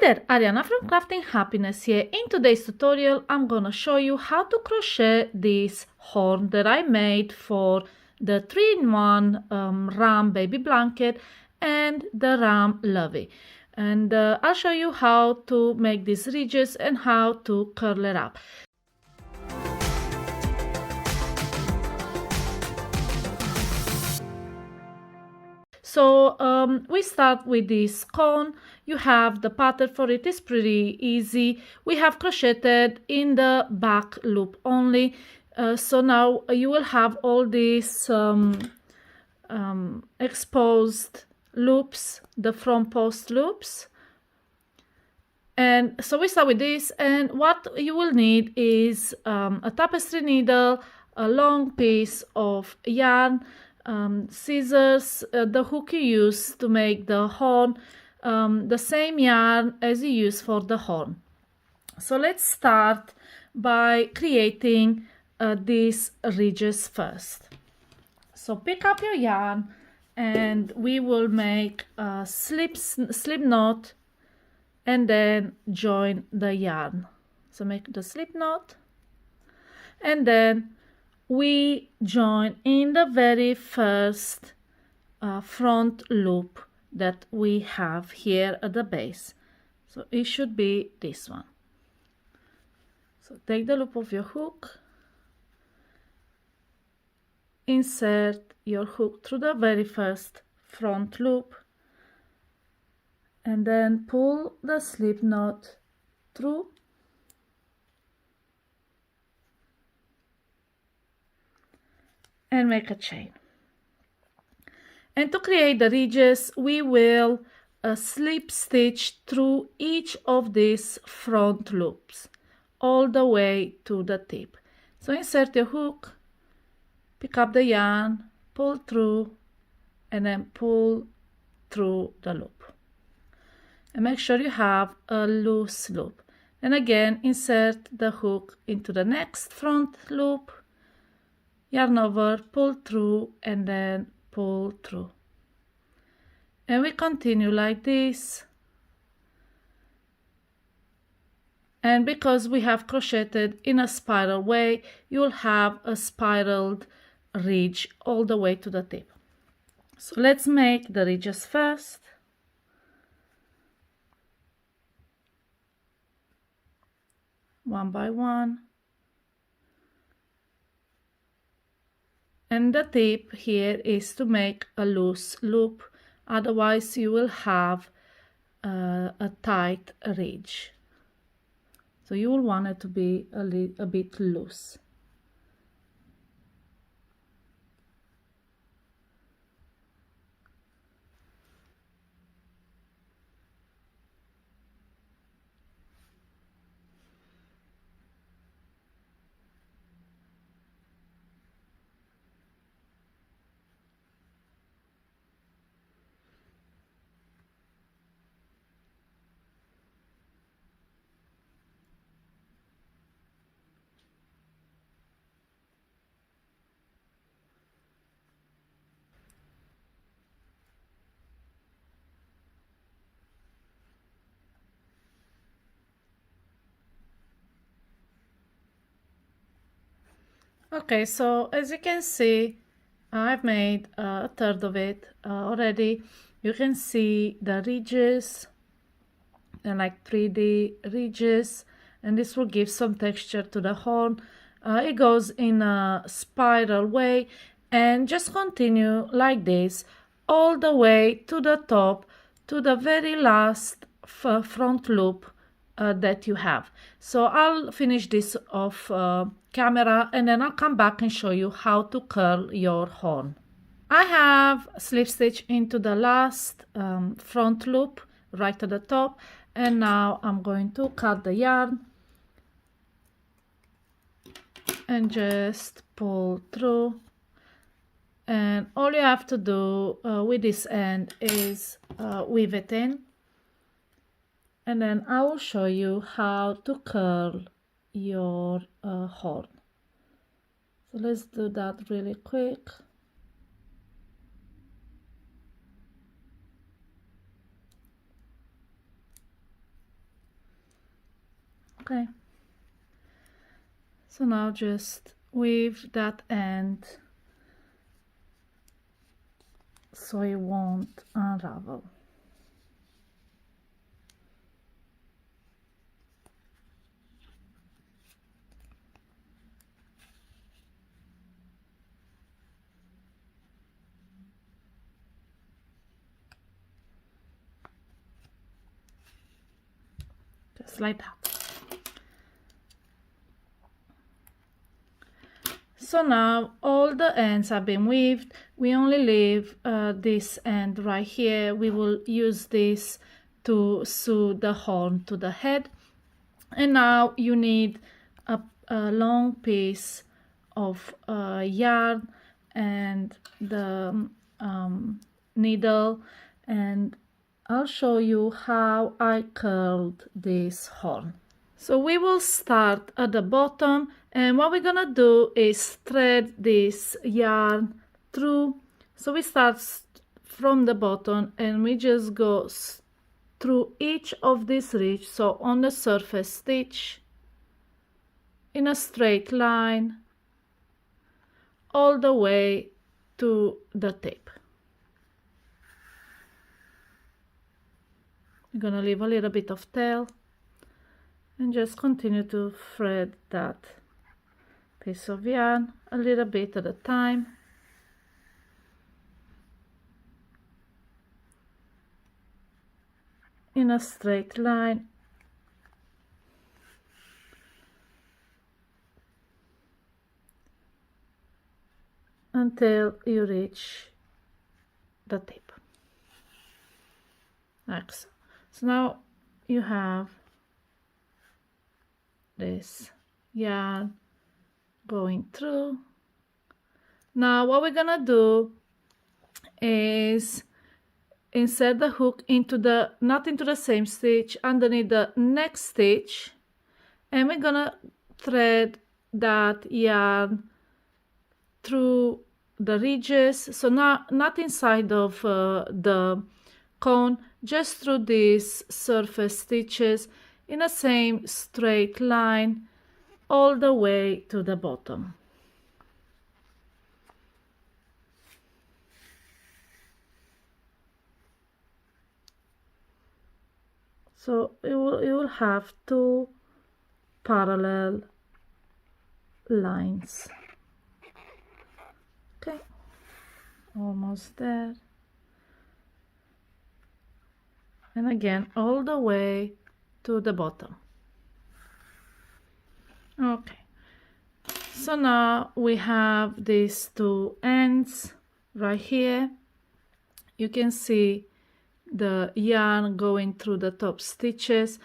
there, Ariana from Crafting Happiness here. In today's tutorial, I'm gonna show you how to crochet this horn that I made for the 3-in-1 RAM baby blanket and the RAM lovey. And I'll show you how to make these ridges and how to curl it up. So we start with this cone. You have the pattern for it. It's pretty easy. We have crocheted in the back loop only. So now you will have all these exposed loops, the front post loops. And so we start with this, and what you will need is a tapestry needle, a long piece of yarn, scissors, the hook you use to make the horn, the same yarn as you use for the horn. So let's start by creating these ridges first. So pick up your yarn and we will make a slip knot and then join the yarn. So make the slip knot and then we join in the very first front loop that we have here at the base. So it should be this one. So take the loop of your hook, insert your hook through the very first front loop, and then pull the slip knot through and make a chain. And to create the ridges, we will slip stitch through each of these front loops all the way to the tip. So insert your hook, pick up the yarn, pull through, and then pull through the loop. And make sure you have a loose loop. And again, insert the hook into the next front loop, yarn over, pull through, and then pull through. And we continue like this. And because we have crocheted in a spiral way, you'll have a spiraled ridge all the way to the tip. So let's make the ridges first. One by one. And the tip here is to make a loose loop, otherwise you will have a tight ridge. So you will want it to be a bit loose. Okay, so as you can see, I've made a third of it already. You can see the ridges and like 3D ridges, and this will give some texture to the horn. It goes in a spiral way, and just continue like this all the way to the top, to the very last front loop that you have. So I'll finish this off camera and then I'll come back and show you how to curl your horn. I have slip stitch into the last front loop right at the top, and now I'm going to cut the yarn and just pull through. And all you have to do with this end is weave it in, and then I will show you how to curl your horn. So let's do that really quick. Okay, so now just weave that end so it won't unravel. Just like that. So now all the ends have been weaved. We only leave this end right here. We will use this to sew the horn to the head. And now you need a long piece of yarn and the needle, and I'll show you how I curled this horn. So we will start at the bottom, and what we're gonna do is thread this yarn through. So we start from the bottom and we just go through each of these ridges, so on the surface stitch, in a straight line, all the way to the tip. You're gonna leave a little bit of tail and just continue to thread that piece of yarn a little bit at a time. In a straight line until you reach the tip. Excellent. So now you have this yarn going through. Now what we're gonna do is insert the hook into the, not into the same stitch, underneath the next stitch, and we're gonna thread that yarn through the ridges, so not inside of the cone, just through these surface stitches in the same straight line all the way to the bottom. So you will have two parallel lines. Okay, almost there. And again, all the way to the bottom. Okay, so now we have these two ends right here. You can see the yarn going through the top stitches,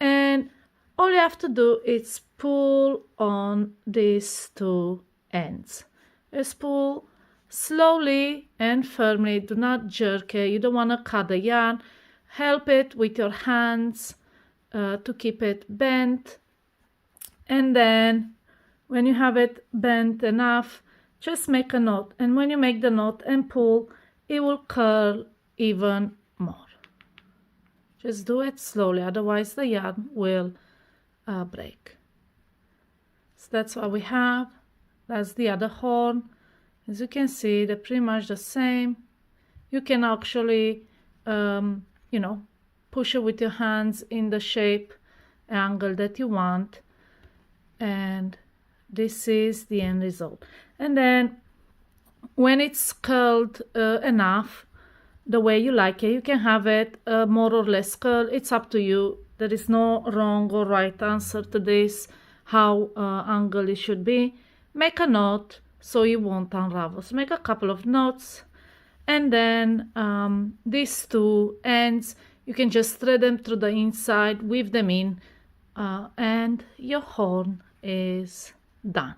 and all you have to do is pull on these two ends. Just pull slowly and firmly, do not jerk it. You don't want to cut the yarn. Help it with your hands to keep it bent, and then when you have it bent enough, just make a knot, and when you make the knot and pull, it will curl even more. Just do it slowly, otherwise the yarn will break. So that's what we have. That's the other horn. As you can see, they're pretty much the same. You can actually push it with your hands in the shape angle that you want, and this is the end result. And then when it's curled enough, the way you like it, you can have it more or less curled. It's up to you. There is no wrong or right answer to this, how angle it should be. Make a knot so it won't unravel. So make a couple of knots, and then these two ends, you can just thread them through the inside, weave them in, and your horn is done.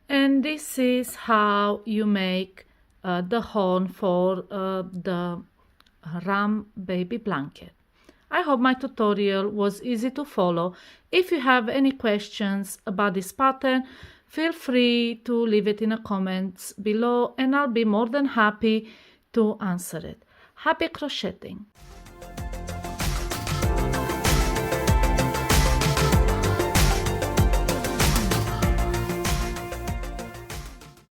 And this is how you make the horn for the RAM baby blanket. I hope my tutorial was easy to follow. If you have any questions about this pattern, feel free to leave it in the comments below, and I'll be more than happy to answer it. Happy crocheting!